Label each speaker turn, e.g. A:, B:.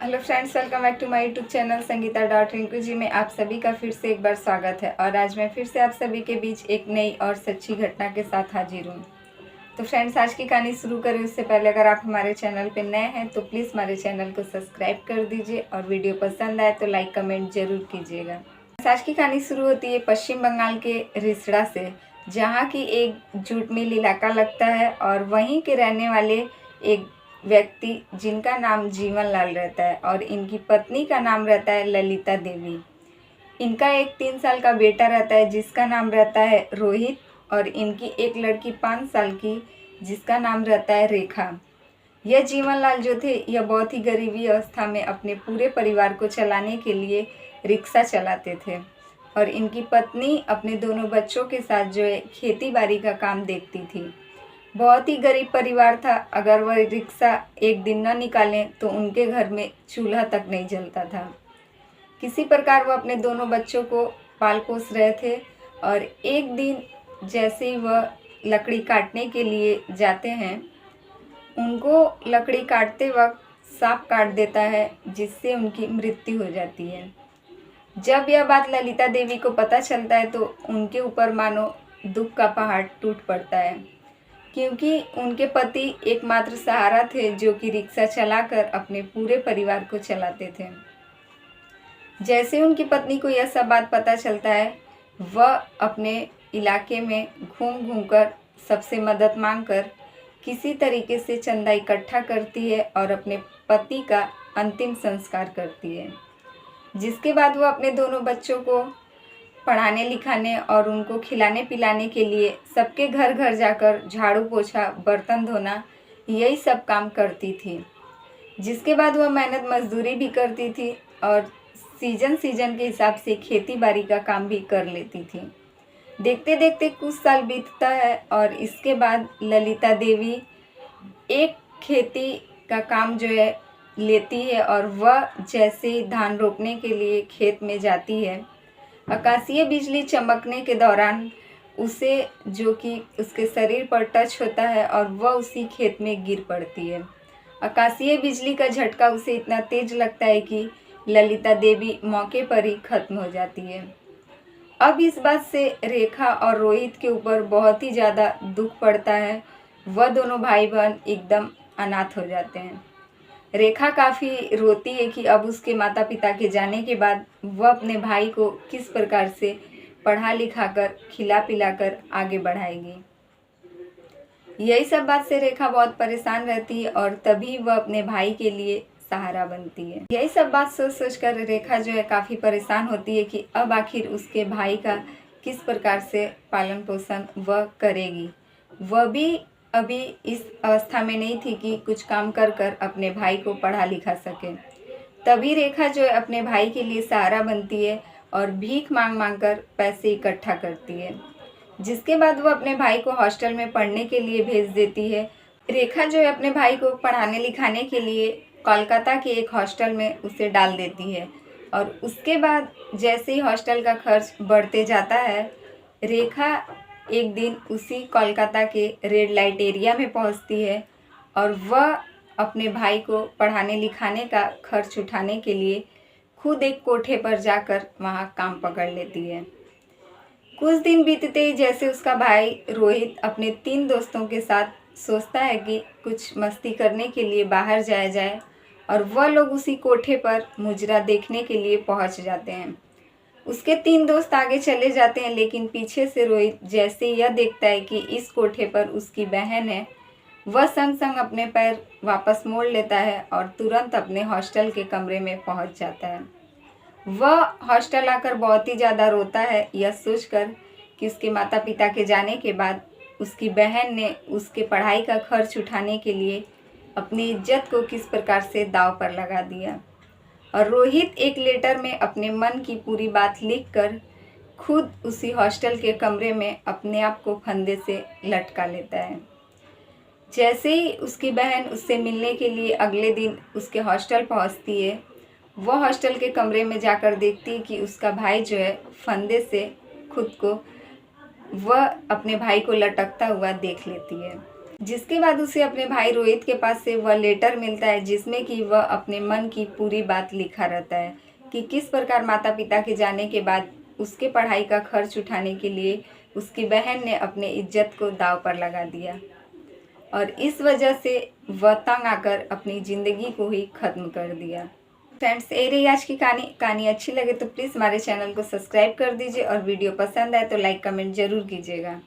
A: Hello friends, welcome back to my YouTube channel Sangeeta dot Rinku ji में आप सभी का फिर से एक बार स्वागत है। और आज मैं फिर से आप सभी के बीच एक नई और सच्ची घटना के साथ हाजिर हूँ। तो फ्रेंड्स, आज की कहानी शुरू करें उससे पहले अगर आप हमारे चैनल पर नए हैं तो प्लीज़ हमारे चैनल को सब्सक्राइब कर दीजिए और वीडियो पसंद आए तो लाइक कमेंट जरूर कीजिएगा। आज की कहानी शुरू होती है पश्चिम बंगाल के रिसड़ा से, जहाँ की एक जूट मिल इलाका लगता है और वहीं के रहने वाले एक व्यक्ति जिनका नाम जीवन लाल रहता है और इनकी पत्नी का नाम रहता है ललिता देवी। इनका एक 3 साल का बेटा रहता है जिसका नाम रहता है रोहित, और इनकी एक लड़की 5 साल की जिसका नाम रहता है रेखा। यह जीवन लाल जो थे यह बहुत ही गरीबी अवस्था में अपने पूरे परिवार को चलाने के लिए रिक्शा चलाते थे और इनकी पत्नी अपने दोनों बच्चों के साथ जो है खेती बाड़ी का काम देखती थी। बहुत ही गरीब परिवार था। अगर वह रिक्शा एक दिन न निकालें तो उनके घर में चूल्हा तक नहीं जलता था। किसी प्रकार वह अपने दोनों बच्चों को पाल पोस रहे थे और एक दिन जैसे ही वह लकड़ी काटने के लिए जाते हैं, उनको लकड़ी काटते वक्त सांप काट देता है जिससे उनकी मृत्यु हो जाती है। जब यह बात ललिता देवी को पता चलता है तो उनके ऊपर मानो दुख का पहाड़ टूट पड़ता है, क्योंकि उनके पति एकमात्र सहारा थे जो कि रिक्शा चलाकर अपने पूरे परिवार को चलाते थे। जैसे उनकी पत्नी को यह सब बात पता चलता है, वह अपने इलाके में घूम घूमकर सबसे मदद मांगकर किसी तरीके से चंदा इकट्ठा करती है और अपने पति का अंतिम संस्कार करती है। जिसके बाद वह अपने दोनों बच्चों को पढ़ाने लिखाने और उनको खिलाने पिलाने के लिए सबके घर घर जाकर झाड़ू पोछा बर्तन धोना यही सब काम करती थी। जिसके बाद वह मेहनत मजदूरी भी करती थी और सीजन के हिसाब से खेती बाड़ी का काम भी कर लेती थी। देखते देखते कुछ साल बीतता है और इसके बाद ललिता देवी एक खेती का काम जो है लेती है और वह जैसे ही धान रोपने के लिए खेत में जाती है, आकाशीय बिजली चमकने के दौरान उसे जो कि उसके शरीर पर टच होता है और वह उसी खेत में गिर पड़ती है। आकाशीय बिजली का झटका उसे इतना तेज लगता है कि ललिता देवी मौके पर ही खत्म हो जाती है। अब इस बात से रेखा और रोहित के ऊपर बहुत ही ज़्यादा दुख पड़ता है। वह दोनों भाई बहन एकदम अनाथ हो जाते हैं। रेखा काफ़ी रोती है कि अब उसके माता पिता के जाने के बाद वह अपने भाई को किस प्रकार से पढ़ा लिखा कर खिला पिला कर आगे बढ़ाएगी। यही सब बात से रेखा बहुत परेशान रहती है और तभी वह अपने भाई के लिए सहारा बनती है। यही सब बात सोच सोच कर रेखा जो है काफ़ी परेशान होती है कि अब आखिर उसके भाई का किस प्रकार से पालन पोषण वह करेगी। वह भी अभी इस अवस्था में नहीं थी कि कुछ काम कर कर अपने भाई को पढ़ा लिखा सके। तभी रेखा जो है अपने भाई के लिए सहारा बनती है और भीख मांग मांग कर पैसे इकट्ठा करती है। जिसके बाद वह अपने भाई को हॉस्टल में पढ़ने के लिए भेज देती है। रेखा जो है अपने भाई को पढ़ाने लिखाने के लिए कोलकाता के एक हॉस्टल में उसे डाल देती है और उसके बाद जैसे ही हॉस्टल का खर्च बढ़ते जाता है, रेखा एक दिन उसी कोलकाता के रेड लाइट एरिया में पहुंचती है और वह अपने भाई को पढ़ाने लिखाने का खर्च उठाने के लिए खुद एक कोठे पर जाकर वहां काम पकड़ लेती है। कुछ दिन बीतते ही जैसे उसका भाई रोहित अपने 3 दोस्तों के साथ सोचता है कि कुछ मस्ती करने के लिए बाहर जाया जाए और वह लोग उसी कोठे पर मुजरा देखने के लिए पहुंच जाते हैं। उसके 3 दोस्त आगे चले जाते हैं, लेकिन पीछे से रोहित जैसे यह देखता है कि इस कोठे पर उसकी बहन है, वह संग संग अपने पैर वापस मोड़ लेता है और तुरंत अपने हॉस्टल के कमरे में पहुंच जाता है। वह हॉस्टल आकर बहुत ही ज़्यादा रोता है, यह सोचकर कि उसके माता पिता के जाने के बाद उसकी बहन ने उसके पढ़ाई का खर्च उठाने के लिए अपनी इज्जत को किस प्रकार से दांव पर लगा दिया। और रोहित एक लेटर में अपने मन की पूरी बात लिखकर खुद उसी हॉस्टल के कमरे में अपने आप को फंदे से लटका लेता है। जैसे ही उसकी बहन उससे मिलने के लिए अगले दिन उसके हॉस्टल पहुंचती है, वह हॉस्टल के कमरे में जाकर देखती है कि उसका भाई जो है फंदे से खुद को वह अपने भाई को लटकता हुआ देख लेती है। जिसके बाद उसे अपने भाई रोहित के पास से वह लेटर मिलता है जिसमें कि वह अपने मन की पूरी बात लिखा रहता है कि किस प्रकार माता पिता के जाने के बाद उसके पढ़ाई का खर्च उठाने के लिए उसकी बहन ने अपने इज्जत को दांव पर लगा दिया और इस वजह से वह तंग आकर अपनी ज़िंदगी को ही ख़त्म कर दिया। फ्रेंड्स, ये रही आज की कहानी अच्छी लगे तो प्लीज़ हमारे चैनल को सब्सक्राइब कर दीजिए और वीडियो पसंद आए तो लाइक कमेंट ज़रूर कीजिएगा।